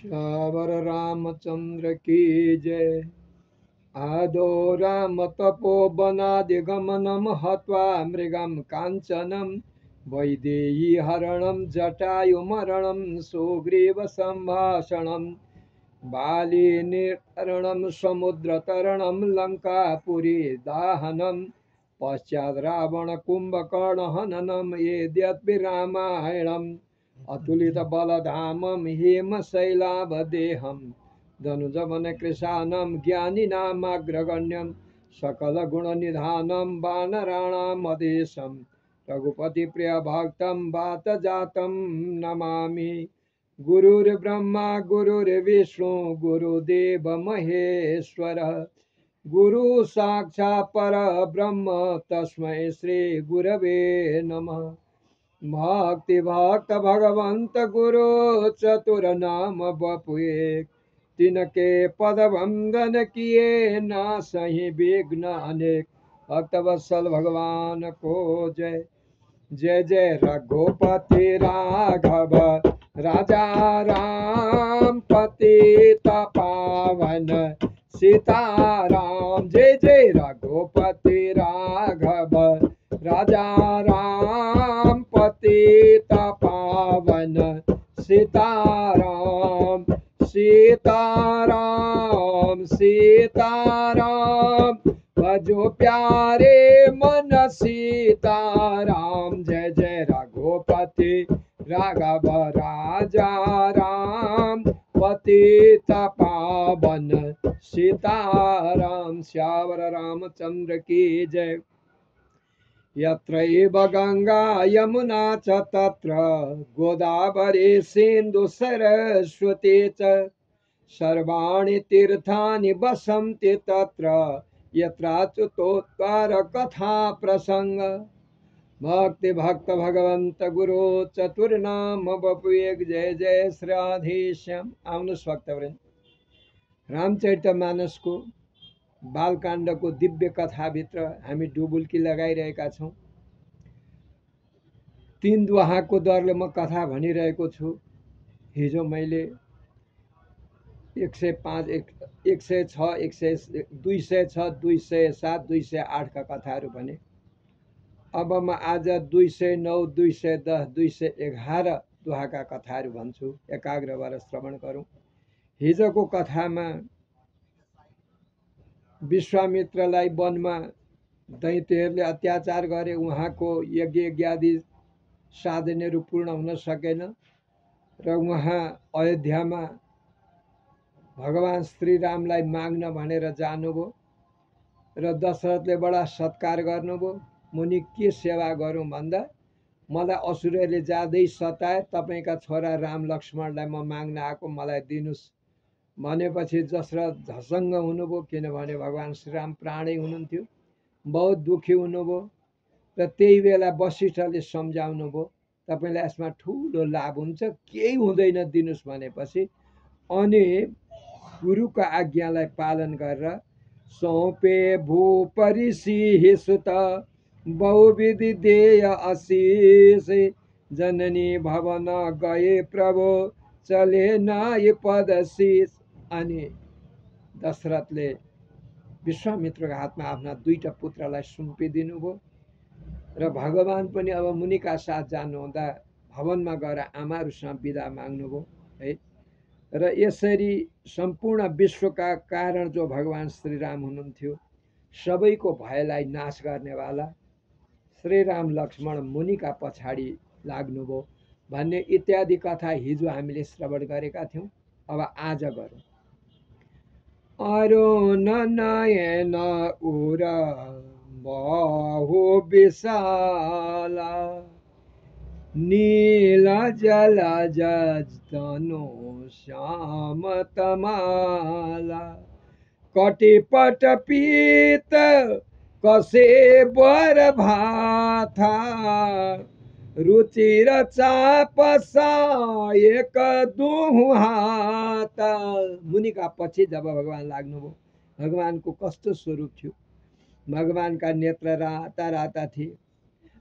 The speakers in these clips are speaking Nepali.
श्यावर रामचंद्र की जय। आदो राम तपो वनादिगमनम हत्वा मृगम कांचनम वैदेही हरणम जटायुमरणम सुग्रीव संभाषणम बाली निर्तरणम समुद्रतरणम लंकापुरी दाहनम पश्चात रावण कुंभकर्ण हननम एद्यपि रामायणम अतुलित बलधामम हेमशैलावदेहम धनुजवन कृशानम ज्ञानिनामाग्रगण्यम सकल गुण निधानम वानराणाम अधीशम रघुपति प्रिय भक्तम वात जातम नमामि। गुरुर्ब्रह्मा गुरुर्विष्णु गुरुदेव महेश्वर गुरु साक्षात् परब्रह्म तस्मै श्री गुरवे नमः। भक्ति भक्त भगवंत गुरु चतुर नाम बपुए तिनके पद वंदन किए ना सही विघ्न अनेक। भक्तवत्सल भगवान को जय। जय जय रघुपति राघव राजा राम पतित पावन सीताराम। जय जय रघुपति राघव राजा राम पतित पावन सीताराम। सीताराम सीताराम भजो प्यारे मन सीताराम। जय जय रघुपति राघव राजा राम पतित पावन सीताराम। श्यावर रामचंद्र की जय। यत्रैव गंगा यमुना च तत्र गोदावरी सिंधु सरस्वती च सर्वाणि तीर्थानि वसन्ति तत्र यत्राच्युतोत्तर कथा प्रसंग। भक्ति भक्त भगवंत गुरु चतुर्नाम बपु एक। जय जय श्राधीश्याम। आउनुहोस् भक्तवृन्द, रामचरितमानस को बालकाण्ड को दिव्य कथाभित्र हामी डुबुल्की लगाइरहेका छौँ। 3 दोहाको दरले म कथा भनिरहेको छु। हिजो मैले 105, 106, 206, 207, 208 का कथाहरू भने। अब म आज 209, 210, 211 दोहाका कथाहरू भन्छु। एकाग्र भएर श्रवण गरौँ। हिजोको कथामा विश्वामित्रलाई वनमा दैत्यहरूले अत्याचार गरे। उहाँको यज्ञ यज्ञादि साधनहरू पूर्ण हुन सकेन र उहाँ अयोध्यामा भगवान श्रीरामलाई माग्न भनेर जानुभयो र दशरथले बडा सत्कार गर्नुभयो। मुनि के सेवा गरौँ भन्दा मलाई असुरहरूले जाँदै सताए, तपाईँका छोरा राम लक्ष्मणलाई म माग्न आएको, मलाई दिनुस् भनेपछि दशरथ झसङ्ग हुनुभयो, किनभने भगवान श्रीराम प्राणै हुनुहुन्थ्यो। बहुत दुखी हुनुभयो र त्यही बेला वशिष्ठले सम्झाउनु भयो, तपाईँलाई यसमा ठुलो लाभ हुन्छ, केही हुँदैन दिनुस् भनेपछि अनि गुरुको आज्ञालाई पालन गरेर सौंपे भूपरिषि सुत बहुविधि देय आशीष जननी भवन गए प्रभु चले नाय पदशीष। अनि दशरथले विश्वामित्रको हातमा आफ्ना 2टा पुत्रलाई सुम्पिदिनु भयो र भगवान पनि अब मुनिका साथ जानुहुँदा भवनमा गएर आमाहरूसँग बिदा माग्नुभयो है। र यसरी सम्पूर्ण विश्वका कारण जो भगवान श्रीराम हुनुहुन्थ्यो, सबैको भयलाई नाश गर्नेवाला श्रीराम लक्ष्मण मुनिका पछाडि लाग्नुभयो भन्ने इत्यादि कथा हिजो हामीले श्रवण गरेका थियौँ। अब आज गरौँ। अरुण नयन उर बाहु विशाला नील जल जनु श्याम तमाला कटिपट पीत कसे बर भाथा रुचिर चाप एक दुहु हात। मुनिका पछि जब भगवान लाग्नुभयो, भगवानको कस्तो स्वरूप थियो। भगवानका नेत्र राता राता थिए।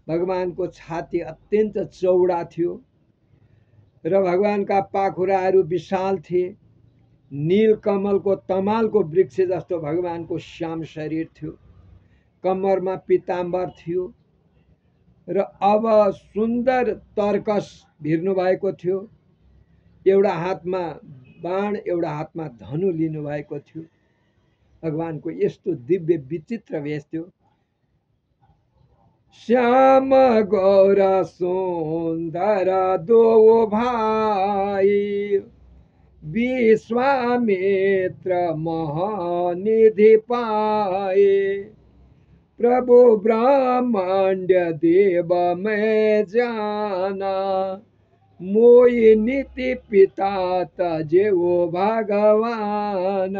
भगवानको छाती अत्यन्त चौडा थियो र भगवानका पाखुराहरू विशाल थिए। नीलकमलको तमालको वृक्ष जस्तो भगवानको श्याम शरीर थियो। कम्मरमा पीताम्बर थियो र अब सुन्दर तर्कस भिर्नु भएको थियो। एउटा हातमा बाण, एउटा हातमा धनु लिनु भएको थियो। भगवानको यस्तो दिव्य विचित्र वेश थियो। श्याम गौर सुन्दर दो भाई, विश्वामित्र महानिधि पाए, प्रभु ब्रह्मांड देव में जाना, मोई नीति पिता तजेओ भगवान।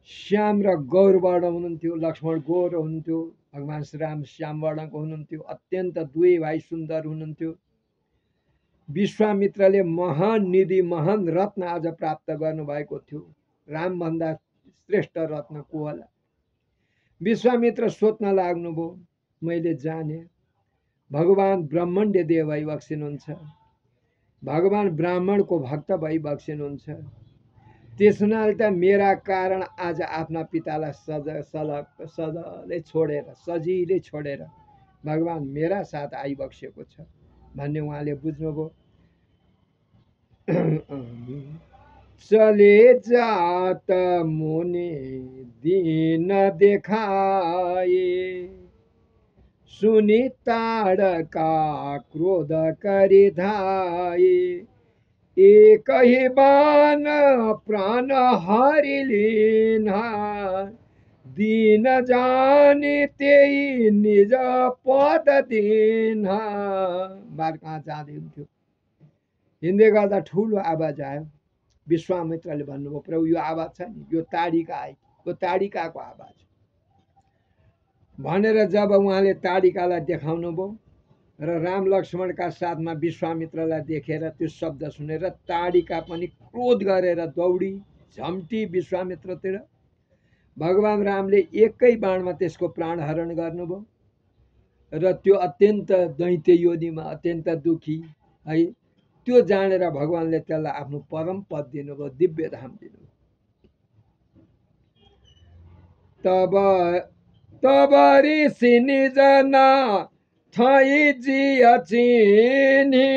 श्याम र गौर वर्ण हुनुहुन्थ्यो, लक्ष्मण गौर हुनुहुन्थ्यो, भगवान श्रीराम श्याम वर्णको हुनुहुन्थ्यो। अत्यन्त दुवै भाइ सुन्दर हुनुहुन्थ्यो। विश्वामित्रले महान निधि, महान रत्न आज प्राप्त गर्नुभएको थियो। रामभन्दा श्रेष्ठ रत्न को होला? विश्वामित्र सोध्न लाग्नुभयो, मैले जाने भगवान ब्रह्मण्य देव भई बक्सिनुहुन्छ, भगवान ब्राह्मणको भक्त भई बक्सिनुहुन्छ। त्यस हुनाले त मेरा कारण आज आफ्ना पितालाई सजिलै छोडेर भगवान मेरा साथ आइबक्सेको छ भन्ने उहाँले बुझ्नुभयो। चले जात मुनि दीन देखाए, सुनि ताड़का क्रोध करि धाये, एक ही बाण प्राण हरि लीना, दीन जाने त्यही निज पद दीना। बार कहाँ जाँदै हुन्थ्यो, हिँड्दै गर्दा ठुलो आवाज आयो। विश्वामित्रले भन्नुभयो, प्रभु यो आवाज छ नि, यो ताडिका आयो, यो ताडिकाको आवाज भनेर जब उहाँले ताडिकालाई देखाउनु भयो र राम लक्ष्मणका साथमा विश्वामित्रलाई देखेर त्यो शब्द सुनेर ताडिका पनि क्रोध गरेर दौडी झम्टी विश्वामित्रतिर। भगवान रामले एकै बाणमा त्यसको प्राण हरण गर्नुभयो र त्यो अत्यन्त दैत्य योनिमा अत्यन्त दुखी है। त्यो जानेर भगवानले त्यसलाई आफ्नो परम पद दिनुभयो, दिव्य धाम दिनुभयो। तब ऋषि निजना थाई जिया चिन्ही,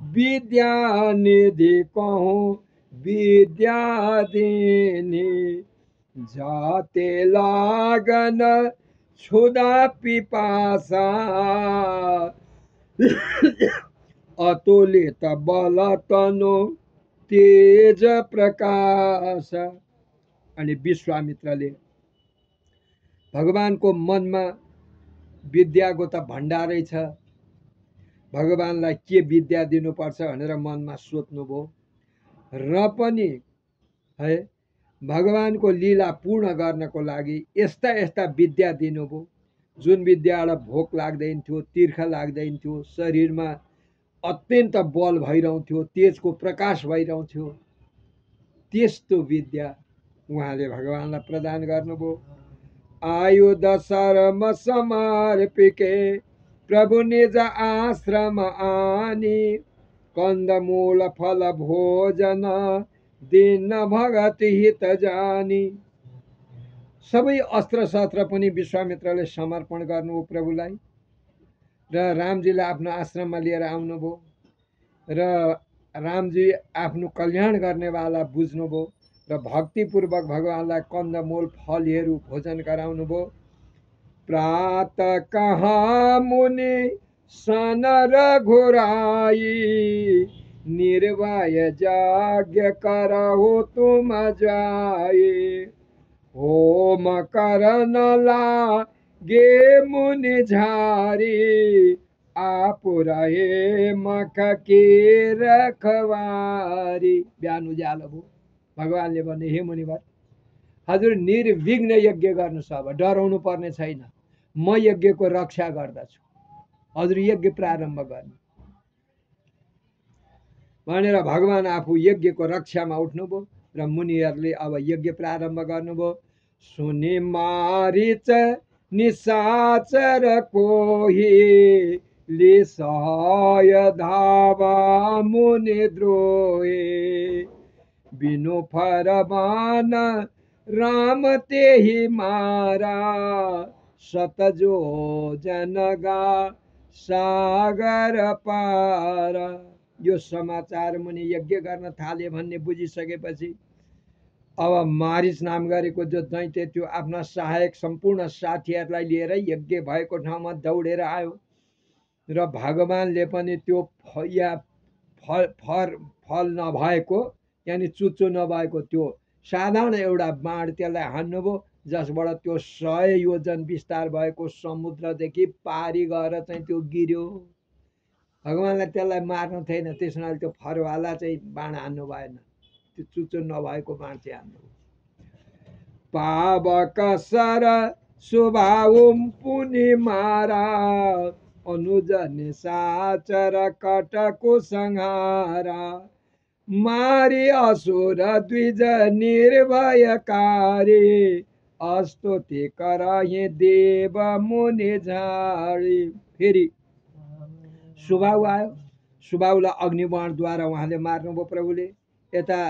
विद्या निधि कहूँ विद्या दीनी, जाते लागन क्षुधा पिपासा, अतुलित बल तनु तेज प्रकाश। अनि विश्वामित्रले भगवानको मनमा विद्याको त भण्डारै छ, भगवानलाई के विद्या दिनुपर्छ भनेर मनमा सोच्नुभयो र पनि है भगवानको लीला पूर्ण गर्नको लागि यस्ता यस्ता विद्या दिनुभयो जुन विद्याबाट भोक लाग्दैन थियो, तीर्ख लाग्दैन थियो, शरीरमा अत्यन्त बल भइरहन्थ्यो, तेजको प्रकाश भइरहन्थ्यो। त्यस्तो विद्या उहाँले भगवानलाई प्रदान गर्नुभयो। आयुध शर्म समर्पिके प्रभु निज आश्रम आनी, कन्दमूल फल भोजन दिन भगत हित जानी। सबै अस्त्र शस्त्र पनि विश्वामित्रले समर्पण गर्नुभयो प्रभुलाई र रामजीलाई आफ्नो आश्रममा लिएर आउनुभयो र रामजी आफ्नो कल्याण गर्नेवाला बुझ्नुभयो र भक्तिपूर्वक भगवानलाई कन्दमूल फलहरू भोजन गराउनुभयो। प्रात कहाँ मुनि सन रघुराई, निर्भय यज्ञ करहु तुम जाई, होम करन लागे मुनि झारी, आप रहे मख के रखवारी। बिहान उज्यालो भयो, भगवानले भने हे मुनिवर हजुर निर्विघ्न यज्ञ गर्नुहोस्, अब डराउनु पर्ने छैन, म यज्ञको रक्षा गर्दछु, हजुर यज्ञ प्रारम्भ गर्नु भनेर भगवान आफू यज्ञको रक्षामा उठ्नुभयो र मुनिहरूले अब यज्ञ प्रारम्भ गर्नुभयो। सुनि मारिच निशाचर कोही ले सहाय धावा मुनि द्रोहे बिनु फरमान राम ते ही मारा सतजो जनगा सागर पार। यो समाचार मुनि यज्ञ गर्न थाले भन्ने बुझिसकेपछि अब मारिच नाम गरेको जो दैत्य त्यो आफ्ना सहायक सम्पूर्ण साथीहरूलाई लिएर यज्ञ भएको ठाउँमा दौडेर आयो र भगवानले पनि त्यो फल नभएको यानि चुच्चो नभएको त्यो साधारण एउटा बाण त्यसलाई हान्नुभयो जसबाट त्यो 100 योजन विस्तार भएको समुद्रदेखि पारी गएर चाहिँ त्यो गिर्यो। भगवानलाई त्यसलाई मार्नु थिएन, त्यस हुनाले त्यो फरवाला चाहिँ बाण हान्नु भएन, त्यो चुच्चो नभएको बाण चाहिँ हान्नु। पावक सर स्वभावम पुनि मारा अनुज निशाचर कटको संहारा मारी असुर द्विज निर्भयकारी अस्तुति करहि देव मुनि झाडी। फेरि सुबाहु आयो, सुबाहुलाई अग्निबाणद्वारा उहाँले मार्नुभयो प्रभुले। यता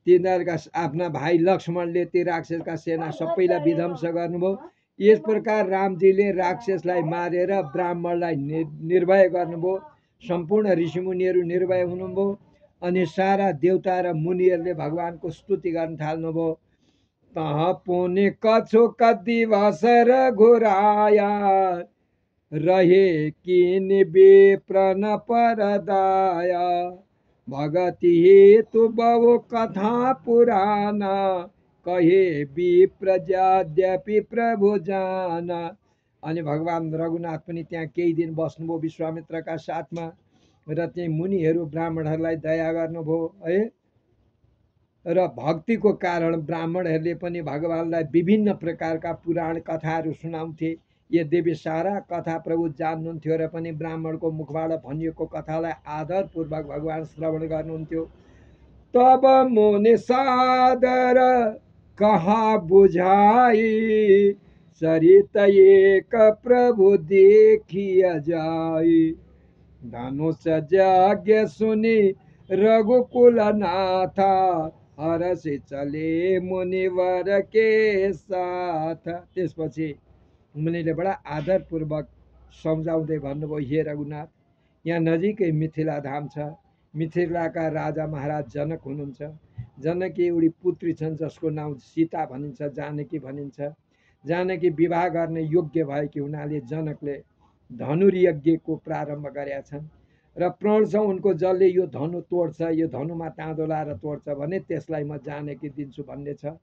तिनीहरूका आफ्ना भाइ लक्ष्मणले ती राक्षसका सेना सबैलाई विध्वंस गर्नुभयो। यस प्रकार रामजीले राक्षसलाई मारेर ब्राह्मणलाई निर्भय गर्नुभयो। सम्पूर्ण ऋषिमुनिहरू निर्भय हुनुभयो अनि सारा देवता र मुनिहरूले भगवानको स्तुति गर्न थाल्नुभयो। तह पुनि कछु कदिवस र घुराया रहे किन विप्र न परदाया भगति हेतु बहु कथा पुराना कहे विप्र यद्यपि प्रभु जाना। अनि भगवान रघुनाथ पनि त्यहाँ केही दिन बस्नुभयो विश्वामित्रका साथमा र त्यही मुनिहरू ब्राह्मणहरूलाई दया गर्नुभयो है। र भक्तिको कारण ब्राह्मणहरूले पनि भगवानलाई विभिन्न प्रकारका पुराण कथाहरू सुनाउँथे। यद्यपि सारा कथा प्रभु जान्नुहुन्थ्यो र पनि ब्राह्मणको मुखबाट भनिएको कथालाई आदरपूर्वक भगवान श्रवण गर्नुहुन्थ्यो। तब मुनि सादर कहा बुझाई चरित एक प्रभु देखिया जाई धनुष यज्ञ सुनि रघुकुल नाथा हरसि चले मुनिवर के साथ। त्यसपछि मुनिले बडा आदरपूर्वक सम्झाउँदै भन्नुभयो, हे रघुनाथ, यहाँ नजिकै मिथिला धाम छ। मिथिलाका राजा महाराज जनक हुनुहुन्छ। जनकी एउटी पुत्री छन् जसको नाउँ सीता भनिन्छ, जानकी भनिन्छ। जानकी विवाह गर्ने योग्य भएकी हुनाले जनकले धनुर्यज्ञको प्रारम्भ गरेका छन् र प्रण छ उनको जसले यो धनु तोड्छ, यो धनुमा ताँदो लाएर तोड्छ भने त्यसलाई म जानकी दिन्छु भन्ने छ।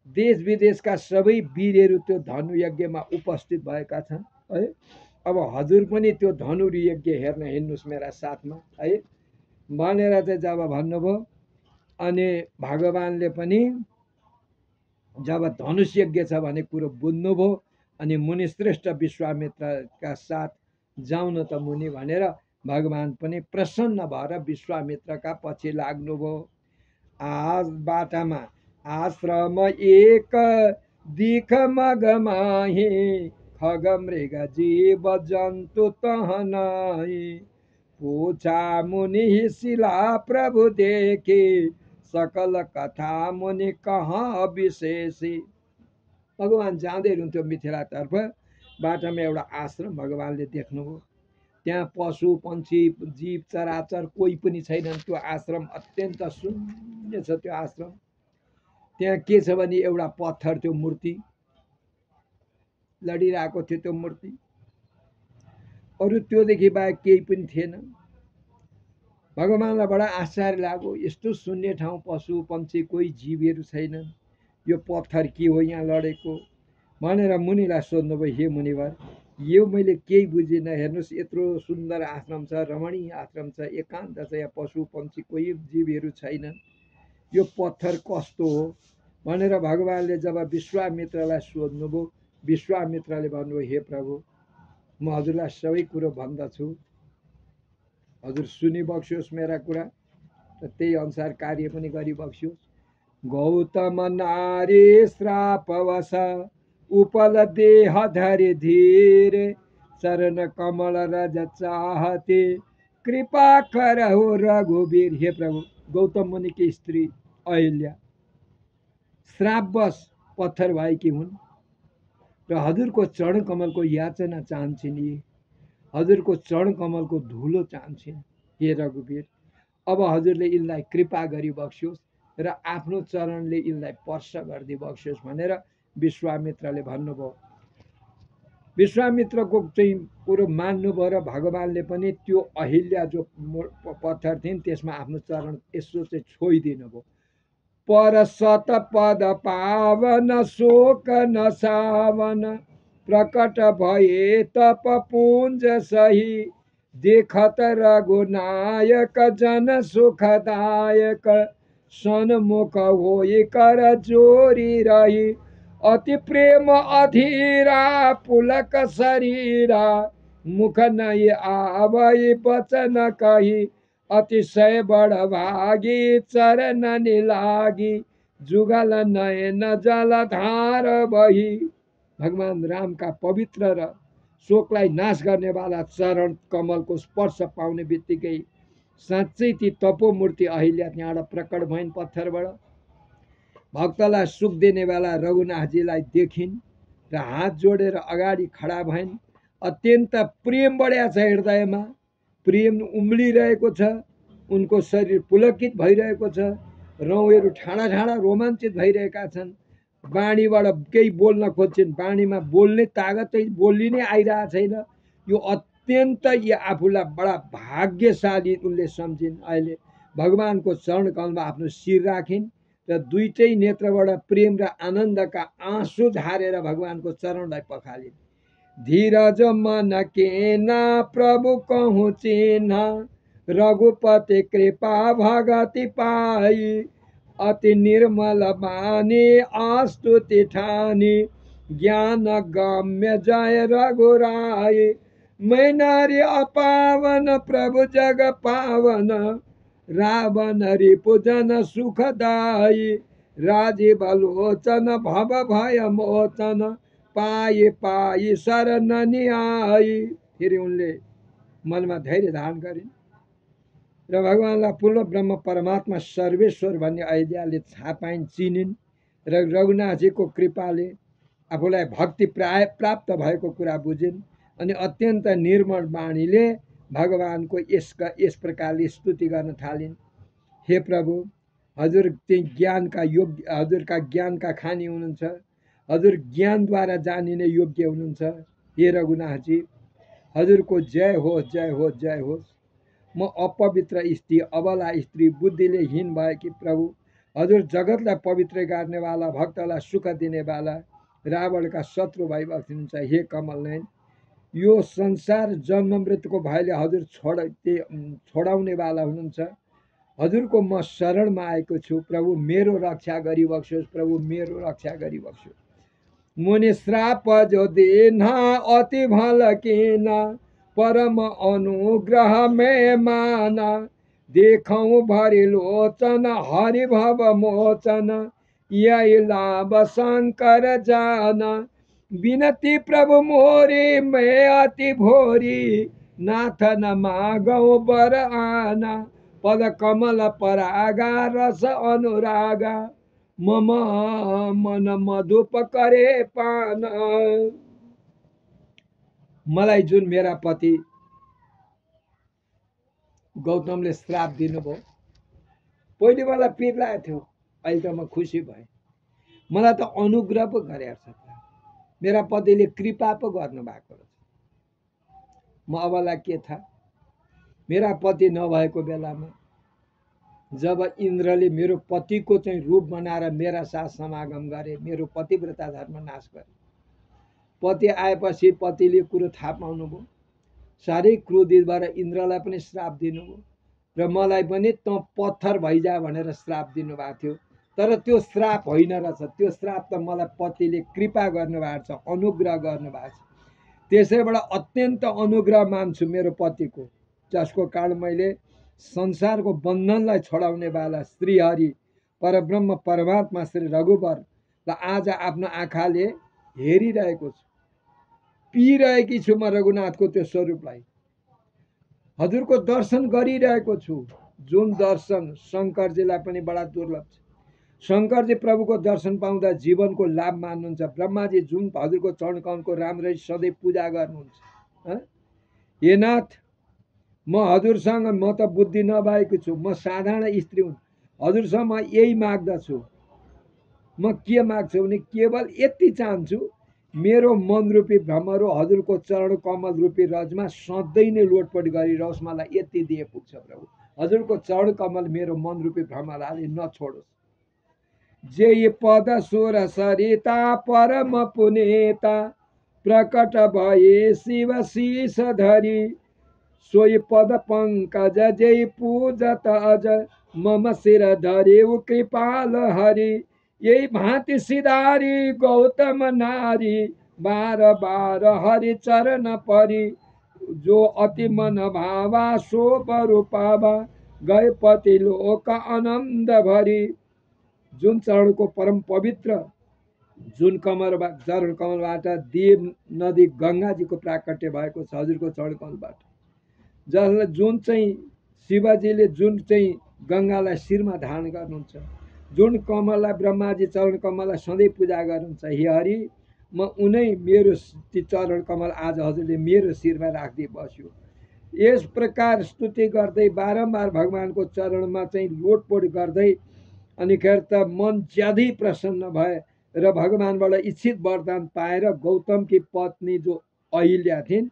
देश विदेशका सबै वीरहरू त्यो धनुयज्ञमा उपस्थित भएका छन् है। अब हजुर पनि त्यो धनुर्यज्ञ हेर्न हिँड्नुहोस् मेरा साथमा है भनेर चाहिँ जब भन्नुभयो अनि भगवानले पनि जब धनुष यज्ञ छ भन्ने कुरो बुझ्नुभयो अनि मुनिश्रेष्ठ विश्वामित्रका साथ जाउँ न त मुनि भनेर भगवान पनि प्रसन्न भएर विश्वामित्रका पछि लाग्नुभयो। आज बाटामा आश्रम एक दिख मगमाही खग मृग जीव जन्तु तह नाही पूछा मुनि शिला प्रभु देखे सकल कथा मुनि कहाँ विशेषी। भगवान जाँदै हुनुहुन्थ्यो मिथिलातर्फ, बाटोमा एउटा आश्रम भगवानले देख्नुभयो। त्यहाँ पशु पन्छी जीव चराचर कोही पनि छैनन्। त्यो आश्रम अत्यन्त शून्य छ। त्यो आश्रम त्यहाँ के छ भने एउटा पत्थर, त्यो मूर्ति लडिरहेको थियो। त्यो मूर्ति अरू त्योदेखि बाहेक केही पनि थिएन। भगवानलाई बडा आश्चर्य लाग्यो, यस्तो शून्य ठाउँ, पशु पन्छी कोही जीवहरू छैनन्, यो पत्थर के हो यहाँ लडेको भनेर मुनिलाई सोध्नुभयो। हे मुनिवर, यो मैले केही बुझिनँ। हेर्नुहोस्, यत्रो सुन्दर आश्रम छ, रमणीय आश्रम छ, एकान्त छ, यहाँ पशु पन्छी कोही जीवहरू छैनन्, यो पत्थर कस्तो हो भनेर भगवानले जब विश्वामित्रलाई सोध्नुभयो, विश्वामित्रले भन्नुभयो, हे प्रभु, म हजुरलाई सबै कुरो भन्दछु, हजुर सुनिबक्स्योस् मेरा कुरा र त्यही अनुसार कार्य पनि गरिबक्स्योस्। गौतम नारी श्रापवश उपल देह धरे धीरे चरण कमल रज चाहते कृपा करहु रघुवीर। हे प्रभु, गौतम मुनि की स्त्री अहिल्या श्रापवश पत्थर भएकी हुन् र हजुरको चरण कमलको याचना चाहन्छन्। यी हजुरको चरण कमलको धुलो चाहन्छन्। हे रघुवीर, अब हजुरले यिनलाई कृपा गरी बक्स्योस् र आफ्नो चरणले यिनलाई स्पर्श गरिदिई बक्स्योस् भनेर विश्वामित्रले भन्नुभयो। विश्वामित्रको चाहिँ कुरो मान्नुभयो र भगवानले पनि त्यो अहिल्या जो पत्थर थिइन् त्यसमा आफ्नो चरण यसो चाहिँ छोइदिनु भयो। पर सत पद पावन शोक नसावन प्रकट भए तप पुंज सही देखत रघुनायक जन सुखदायक सन्मुख होई कर जोरी रही अति प्रेम अधीरा पुलक शरीरा मुख नहीं आवई बचन कही अतिशय बड़ भागी चरण लागी जुगल नयन जलधार बही। भगवान राम का पवित्र र शोकलाई नाश गर्ने वाला चरण कमलको स्पर्श पाउने बित्तिकै साँच्चै ती तपोमूर्ति अहिल्या त्यहाँबाट प्रकट भइन् पत्थरबाट। भक्तलाई सुख दिने वाला रघुनाथजीलाई देखिन् र हात जोडेर अगाडि खडा भइन्। अत्यन्त प्रेम बढ्या छ हृदयमा, प्रेम उम्लिरहेको छ, उनको शरीर पुलकित भइरहेको छ, रौँहरू ठाडा ठाडा रोमाञ्चित भइरहेका छन्। बाणीबाट केही बोल्न खोज्छन्, बाणीमा बोल्ने तागतै बोलिनै आइरहेको छैन। यो अत्यन्त आफूलाई बडा भाग्यशाली उनले सम्झिन्। अहिले भगवानको चरण कमलमा आफ्नो शिर राखिन् र दुईटै नेत्रबाट प्रेम र आनन्दका आँसु झारेर भगवानको चरणलाई पखालिन्। धीरज मन केना प्रभु कहूँ चिन्ह रघुपति कृपा भगति पाई अति निर्मल बानी आस्तुति ठानी ज्ञान गम्य जय रघुराई। मैं नारी अपावन प्रभु जग पावन रावण रिपु जन सुखदाई राजीव लोचन भव भय मोचन पाई पाई शरण आई। फेरि उनले मनमा धैर्य धारण गरिन् र भगवानलाई पूर्ण ब्रह्म परमात्मा सर्वेश्वर भन्ने अहिल्याले थाहा पाइन्, चिनिन् र रघुनाथजीको कृपाले आफूलाई भक्ति प्राप्त भएको कुरा बुझिन्। अनि अत्यन्त निर्मल बाणीले भगवानको यस प्रकारले स्तुति गर्न थालिन्। हे प्रभु, हजुर चाहिँ ज्ञानका योग्य, हजुरका ज्ञानका खानी हुनुहुन्छ, हजुर ज्ञानद्वारा जानिने योग्य हुनुहुन्छ। हे रघुनाथजी, हजुरको जय होस्, जय होस्, जय होस्। म अपवित्र स्त्री, अबला स्त्री, बुद्धिले हीन भएकी प्रभु, हजुर जगतलाई पवित्र गर्नेवाला, भक्तलाई सुख दिनेवाला, रावणका शत्रु भइबक्नु हुन्छ। हे कमल नयन, यो संसार जन्म मृत्युको भयले हजुर छोडाउनेवाला हुनुहुन्छ। हजुरको म शरणमा आएको छु। प्रभु मेरो रक्षा गरिबक्सोस्, प्रभु मेरो रक्षा गरिबक्सोस्। मुनि श्राप जो देना अति भल केना परम अनुग्रह में माना देखौं भरि लोचन हरि भव मोचन यही लाभ शंकर जाना। विनती प्रभु मोरी मैं अति भोरी नाथ न मागौ बर आना पद कमल परागा रस अनुरागा मम मन मधुप करे पान। मलाई जुन मेरा पति गौतमले श्राप दिनुभयो, पहिले मलाई पिर लागेको थियो, अहिले त म खुसी भएँ। मलाई त अनुग्रह पो गरेको छ, मेरा पतिले कृपा पो गर्नु भएको रहेछ। म अबलाई के थाहा, मेरा पति नभएको बेलामा जब इन्द्रले मेरो पतिको चाहिँ रूप बनाएर मेरा साथ समागम गरे, मेरो पतिव्रता धर्म नाश गरे। पति आएपछि पतिले कुरो थाहा पाउनुभयो, साह्रै क्रोधित भएर इन्द्रलाई पनि श्राप दिनुभयो र मलाई पनि त पत्थर भइजा भनेर श्राप दिनुभएको थियो। तर त्यो श्राप होइन रहेछ, त्यो श्राप त मलाई पतिले कृपा गर्नुभएको छ, अनुग्रह गर्नुभएको छ। त्यसैबाट अत्यन्त अनुग्रह मान्छु मेरो पतिको, जसको कारण मैले संसारको बन्धनलाई छोडाउने वाला श्रीहरि परब्रह्म परमात्मा श्री रघुवर र आज आफ्नो आँखाले हेरिरहेको छु, पिइरहेकी छु म रघुनाथको त्यो स्वरूपलाई, हजुरको दर्शन गरिरहेको छु। जुन दर्शन शङ्करजीलाई पनि बडा दुर्लभ छ। शङ्करजी प्रभुको दर्शन पाउँदा जीवनको लाभ मान्नुहुन्छ। ब्रह्माजी जुन हजुरको चरण कमलको राम्ररी सधैँ पूजा गर्नुहुन्छ। हे नाथ, म हजुरसँग म त बुद्धि नभएको छु, म साधारण स्त्री हुँ, हजुरसँग म यही माग्दछु। म के माग्छु भने केवल यति चाहन्छु, मेरो मन रूपी भ्रमरो हजुरको चरण कमल रूपी रजमा सधैँ नै लोटपोट गरिरहोस्, मलाई यति दिए पुग्छ प्रभु। हजुरको चरण कमल मेरो मन रूपी भ्रमराले नछोडोस्। जे पद सुर सरिता परम पुनेता, प्रकट भए शिव शीश धरी, सोही पद पंकज जय पूजत अज, मम शिर धर्यु कृपाल हरि। यही भांति सिधारी गौतम नारी, बार बार हरि चरण परी, जो अति मन भावा सो बरु पावा, गए पति लोक आनंद भरी। जुन चरणको परम पवित्र, जुन चरण कमलबाट देव नदी गङ्गाजीको प्राकट्य भएको छ हजुरको चरण कमलबाट, जसलाई जुन चाहिँ शिवजीले जुन चाहिँ गङ्गालाई शिरमा धारण गर्नुहुन्छ, जुन कमललाई ब्रह्माजी चरण कमललाई सधैँ पूजा गर्नुहुन्छ। हे हरि, म उनै मेरो चरण कमल आज हजुरले मेरो शिरमा राखिदिए बस्यो। यस प्रकार स्तुति गर्दै बारम्बार भगवानको चरणमा चाहिँ लोटपोट गर्दै अनिखेर त मन ज्यादै प्रसन्न भए र भगवानबाट इच्छित वरदान पाएर गौतमकी पत्नी जो अहिल्या थिइन्,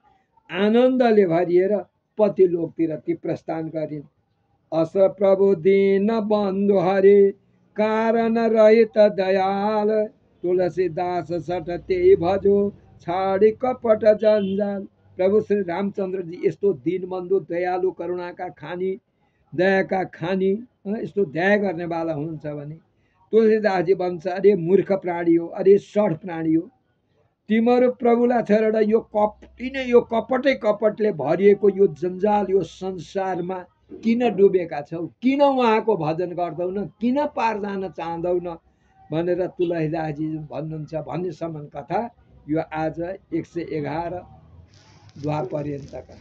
आनन्दले भरिएर पति लोकतिर ती प्रस्थान गरिन्। अस प्रभु दीन बन्धु हरे, कारण रहित दयाल, तुलसीदास सठ त्यही भजो, छाडी कपट जन्जाल। प्रभु श्री रामचन्द्रजी यस्तो दीनबन्धु, दयालु, करुणाका खानी, दयाका खानी, यस्तो दया गर्नेवाला हुनुहुन्छ भने तुलसीदासजी भन्छ, अरे मूर्ख प्राणी हो, अरे सठ प्राणी हो, तिमीहरू प्रभुलाई छोडेर यो किन यो कपटले भरिएको यो जन्जाल यो संसारमा किन डुबेका छौ, किन उहाँको भजन गर्दैनौ, किन पार जान चाहँदैनौ भनेर तुलसीदासजी भन्नुहुन्छ भन्नेसम्म कथा यो आज 111 द्वापर्यन्तका।